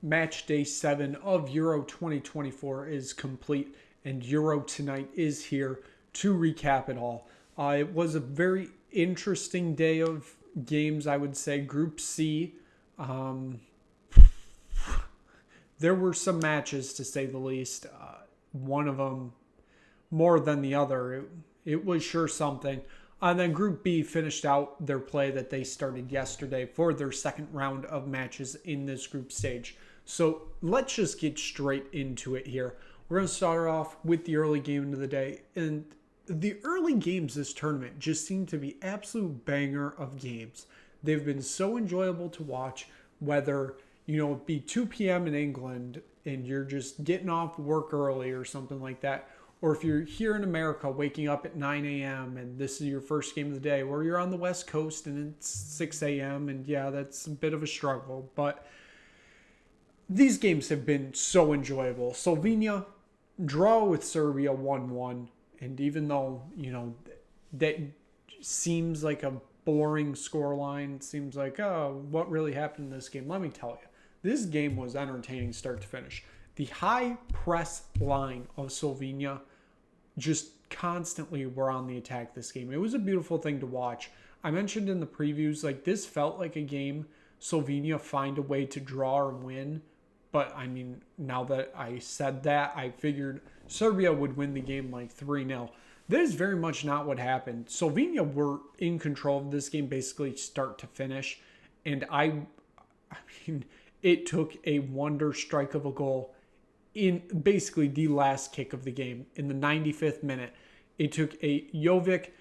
match day 7 of Euro 2024 is complete, and Euro Tonight is here to recap it all. It was a very interesting day of games, I would say. Group C, there were some matches, to say the least. One of them more than the other. It was sure something. And then Group B finished out their play that they started yesterday for their second round of matches in this group stage. So let's just get straight into it here. We're going to start off with the early game of the day. And the early games this tournament just seem to be absolute banger of games. They've been so enjoyable to watch, whether, it be 2 p.m. in England and you're just getting off work early or something like that. Or if you're here in America waking up at 9 a.m. and this is your first game of the day, or you're on the West Coast and it's 6 a.m. and yeah, that's a bit of a struggle. But these games have been so enjoyable. Slovenia draw with Serbia 1-1. And even though, that seems like a boring scoreline, seems like, oh, what really happened in this game? Let me tell you, this game was entertaining start to finish. The high press line of Slovenia just constantly were on the attack this game. It was a beautiful thing to watch. I mentioned in the previews, this felt like a game Slovenia find a way to draw or win. But, now that I said that, I figured Serbia would win the game 3-0. That is very much not what happened. Slovenia were in control of this game basically start to finish. And it took a wonder strike of a goal in basically the last kick of the game in the 95th minute. It took a Jovic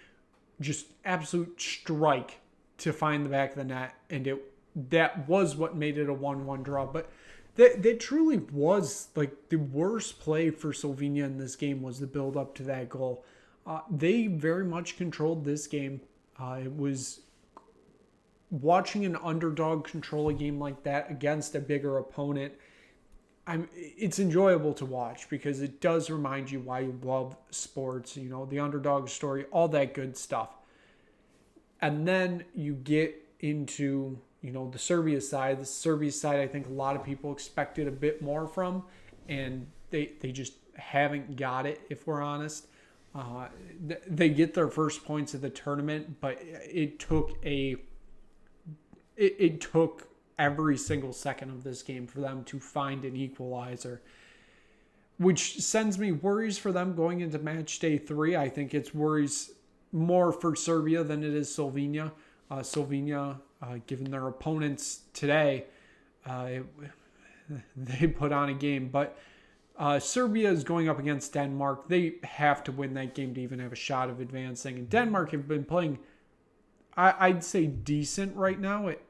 just absolute strike to find the back of the net, and that was what made it a 1-1 draw. But that truly was the worst play for Slovenia in this game was the build up to that goal. They very much controlled this game. It was watching an underdog control a game like that against a bigger opponent. It's enjoyable to watch because it does remind you why you love sports, the underdog story, all that good stuff. And then you get into, the Serbia side. The Serbia side, I think a lot of people expected a bit more from, and they just haven't got it, if we're honest. They get their first points of the tournament, but it took every single second of this game for them to find an equalizer, which sends me worries for them going into match day 3. I think it's worries more for Serbia than it is Slovenia. Slovenia, given their opponents today, they put on a game. But Serbia is going up against Denmark. They have to win that game to even have a shot of advancing. And Denmark have been playing, I'd say, decent right now. It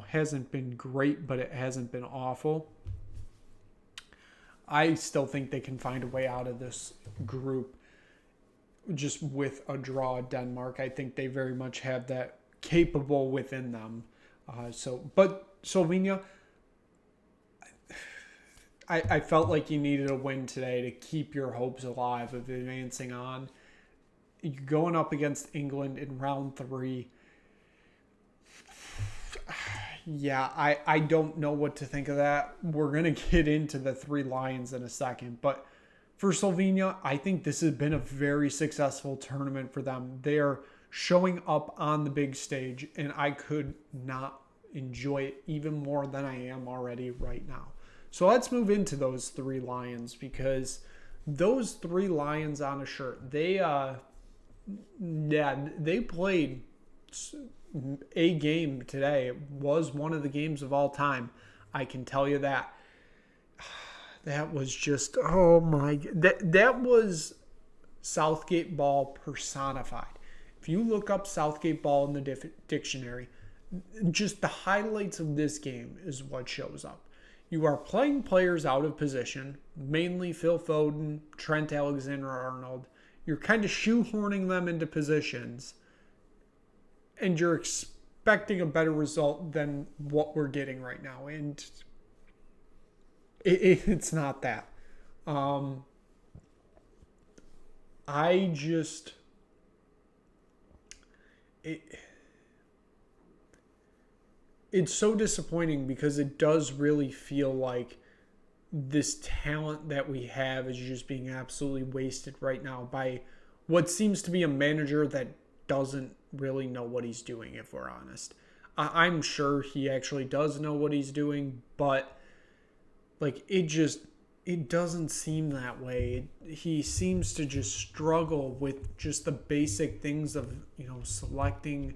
hasn't been great, but it hasn't been awful. I still think they can find a way out of this group just with a draw at Denmark. I think they very much have that capable within them. But Slovenia, I felt like you needed a win today to keep your hopes alive of advancing on. You're going up against England in round 3. Yeah, I don't know what to think of that. We're going to get into the 3 Lions in a second. But for Slovenia, I think this has been a very successful tournament for them. They're showing up on the big stage, and I could not enjoy it even more than I am already right now. So let's move into those 3 Lions, because those 3 Lions on a shirt, they played a game today. It was one of the games of all time. I can tell you that. That was just, oh my, that was Southgate ball personified. If you look up Southgate ball in the dictionary, just the highlights of this game is what shows up. You are playing players out of position, mainly Phil Foden, Trent Alexander-Arnold. You're kind of shoehorning them into positions, and you're expecting a better result than what we're getting right now. And it's not that. it's so disappointing because it does really feel like this talent that we have is just being absolutely wasted right now by what seems to be a manager that doesn't really know what he's doing, if we're honest. I'm sure he actually does know what he's doing, but like it doesn't seem that way. He seems to just struggle with just the basic things of, selecting,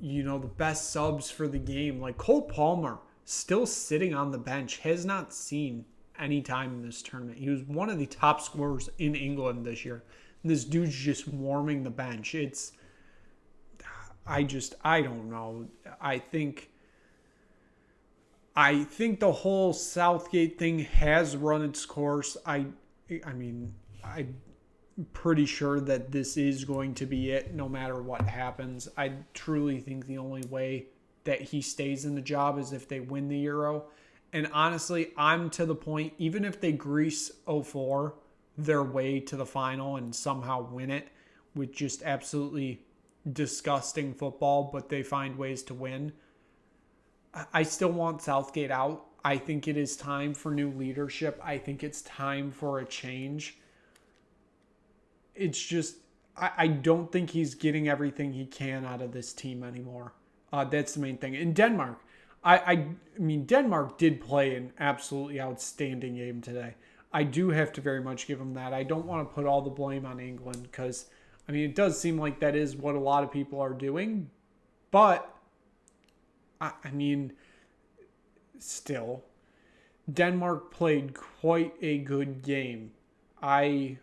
the best subs for the game. Like Cole Palmer, still sitting on the bench, has not seen any time in this tournament. He was one of the top scorers in England this year. And this dude's just warming the bench. I don't know. I think the whole Southgate thing has run its course. I'm pretty sure that this is going to be it no matter what happens. I truly think the only way that he stays in the job is if they win the Euro. And honestly, I'm to the point, even if they grease 0-4 their way to the final and somehow win it with just absolutely disgusting football, but they find ways to win, I still want Southgate out. I think it is time for new leadership. I think it's time for a change. It's just, I don't think he's getting everything he can out of this team anymore. That's the main thing. In Denmark, I mean, Denmark did play an absolutely outstanding game today. I do have to very much give them that. I don't want to put all the blame on England because, it does seem like that is what a lot of people are doing. But, still, Denmark played quite a good game. They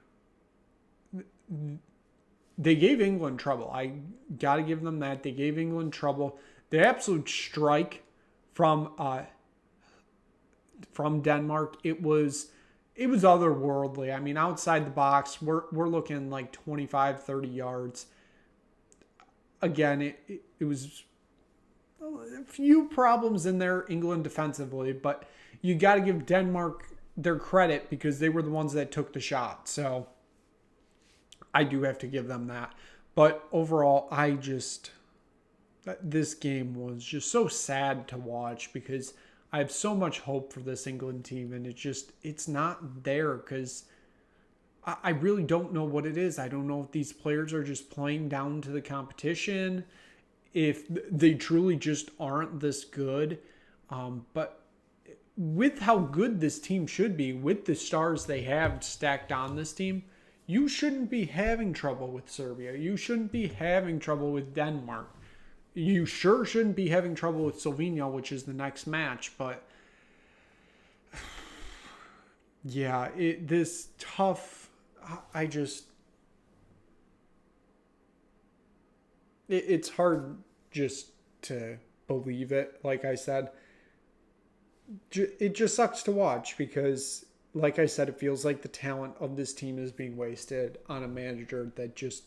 gave England trouble. I got to give them that. They gave England trouble. The absolute strike from Denmark, it was otherworldly. Outside the box, we're looking like 25, 30 yards. Again, it was a few problems in there, England defensively, but you got to give Denmark their credit because they were the ones that took the shot. So I do have to give them that. But overall, this game was just so sad to watch because I have so much hope for this England team, and it's not there because I really don't know what it is. I don't know if these players are just playing down to the competition, if they truly just aren't this good. But with how good this team should be, with the stars they have stacked on this team, you shouldn't be having trouble with Serbia. You shouldn't be having trouble with Denmark. You sure shouldn't be having trouble with Slovenia, which is the next match. But yeah, this tough. It's hard just to believe it. Like I said, it just sucks to watch because, like I said, it feels like the talent of this team is being wasted on a manager that just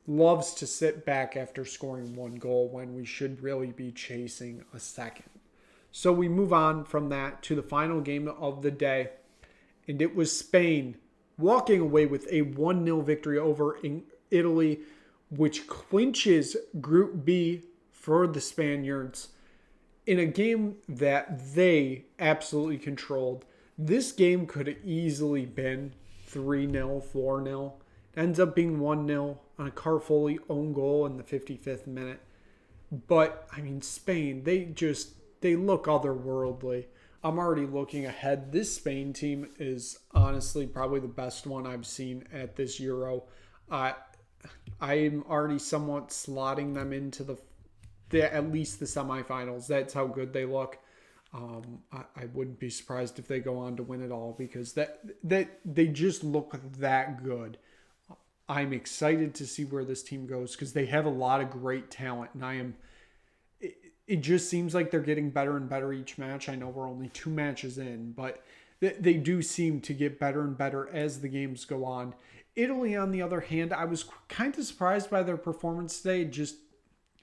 loves to sit back after scoring one goal when we should really be chasing a second. So we move on from that to the final game of the day, and it was Spain walking away with a 1-0 victory over Italy, which clinches Group B for the Spaniards in a game that they absolutely controlled. This game could have easily been 3-0, 4-0. It ends up being 1-0 on a Carfoley own goal in the 55th minute. But, Spain, they look otherworldly. I'm already looking ahead. This Spain team is honestly probably the best one I've seen at this Euro. I'm already somewhat slotting them into at least the semifinals. That's how good they look. I wouldn't be surprised if they go on to win it all because they just look that good. I'm excited to see where this team goes because they have a lot of great talent, and it just seems like they're getting better and better each match. I know we're only 2 matches in, but they do seem to get better and better as the games go on. Italy, on the other hand, I was kind of surprised by their performance today. It just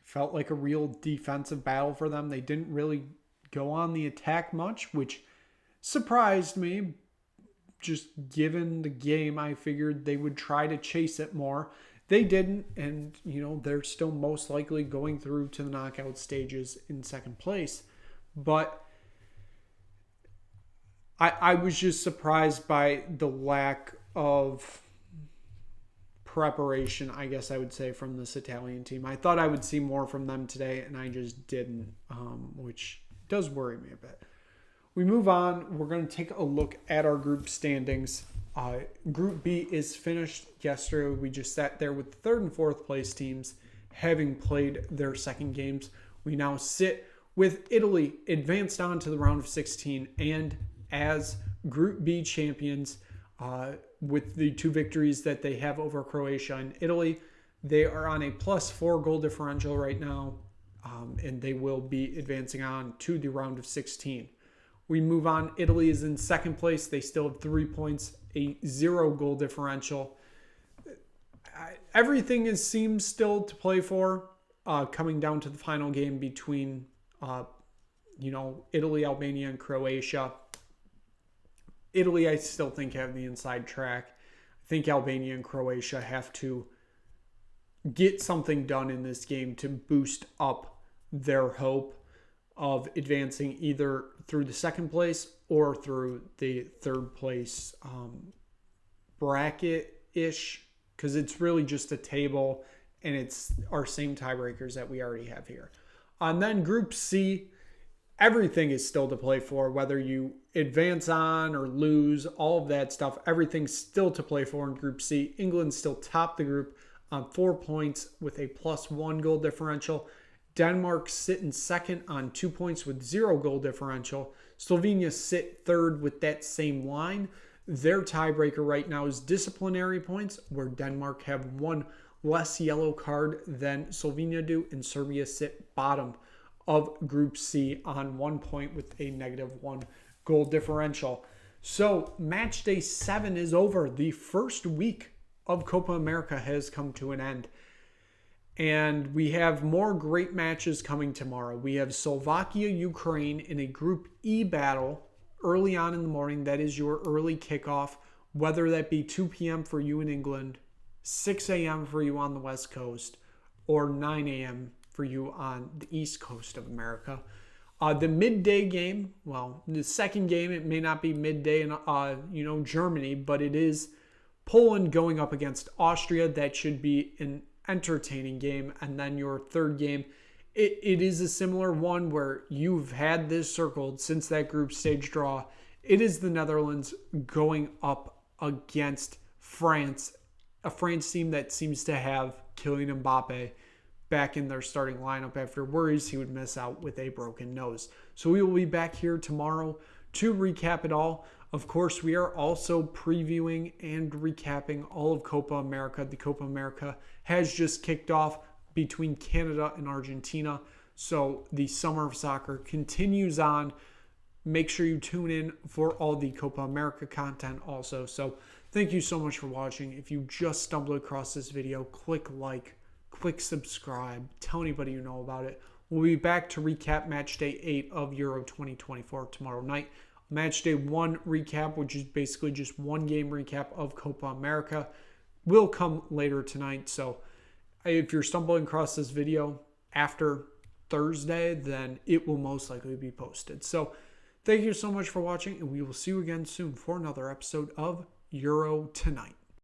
felt like a real defensive battle for them. They didn't really go on the attack much, which surprised me. Just given the game, I figured they would try to chase it more. They didn't, and they're still most likely going through to the knockout stages in second place. But I was just surprised by the lack of preparation, I guess I would say, from this Italian team. I thought I would see more from them today, and I just didn't, which does worry me a bit. We move on. We're going to take a look at our group standings. Group B is finished yesterday. We just sat there with third and fourth place teams having played their second games. We now sit with Italy advanced on to the round of 16 and as Group B champions with the 2 victories that they have over Croatia and Italy. They are on a +4 goal differential right now, and they will be advancing on to the round of 16. We move on. Italy is in second place. They still have 3 points, a 0 goal differential. Everything seems still to play for, coming down to the final game between, Italy, Albania, and Croatia. Italy, I still think, have the inside track. I think Albania and Croatia have to get something done in this game to boost up their hope of advancing either through the second place or through the third place bracket-ish, because it's really just a table and it's our same tiebreakers that we already have here. And then Group C, everything is still to play for, whether you advance on or lose, all of that stuff. Everything's still to play for in Group C. England still top the group on 4 points with a +1 goal differential. Denmark sit in second on 2 points with 0 goal differential. Slovenia sit third with that same line. Their tiebreaker right now is disciplinary points, where Denmark have 1 less yellow card than Slovenia do, and Serbia sit bottom of Group C on 1 point with a -1 goal differential. So match day 7 is over. The first week of Copa America has come to an end. And we have more great matches coming tomorrow. We have Slovakia, Ukraine in a Group E battle early on in the morning. That is your early kickoff, whether that be 2 p.m. for you in England, 6 a.m. for you on the West Coast, or 9 a.m. for you on the East Coast of America. The midday game, well, the second game, it may not be midday in Germany, but it is Poland going up against Austria. That should be an entertaining game. And then your third game, it is a similar one where you've had this circled since that group stage draw. It is the Netherlands going up against France, a France team that seems to have Kylian Mbappe back in their starting lineup after worries he would miss out with a broken nose. So we will be back here tomorrow to recap it all. Of course, we are also previewing and recapping all of Copa America. The Copa America has just kicked off between Canada and Argentina. So the summer of soccer continues on. Make sure you tune in for all the Copa America content also. So thank you so much for watching. If you just stumbled across this video, click like, click subscribe, tell anybody you know about it. We'll be back to recap match day 8 of Euro 2024 tomorrow night. Match day 1 recap, which is basically just one game recap of Copa America, will come later tonight. So if you're stumbling across this video after Thursday, then it will most likely be posted. So thank you so much for watching, and we will see you again soon for another episode of Euro Tonight.